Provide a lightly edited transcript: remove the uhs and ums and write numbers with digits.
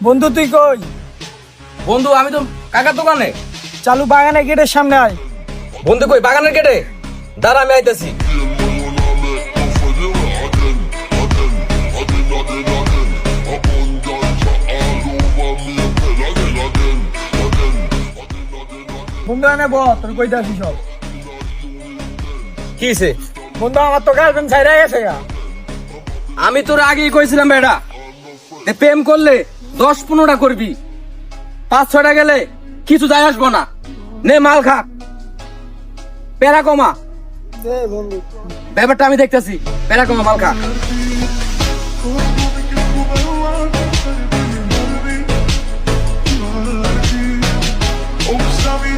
বন্ধু তুই কই? বন্ধু আমি তো কাকার দোকানে। চালু বাগানে গেটের সামনে আয়। বন্ধু কই? বাগানের গেটে দাঁড়া, আমি আইতাছি। বন্ধু এনে ব, তোর কইতে আসি সব। কি হইছে? বন্ধু আমার তো গার্লফ্রেন্ড ছাইরা গেছে গা। আমি তোর আগেই কইছিলাম বেটা, প্রেম করলে 10-15টা করবি, 5-6টা গেলে কিছু যায় আসবো না। নে মাল খা, প্যারা কমা। বন্ধু ব্যাপারটা আমি দেখতেছি, প্যারা কমা, মাল খা। Oh, sabe,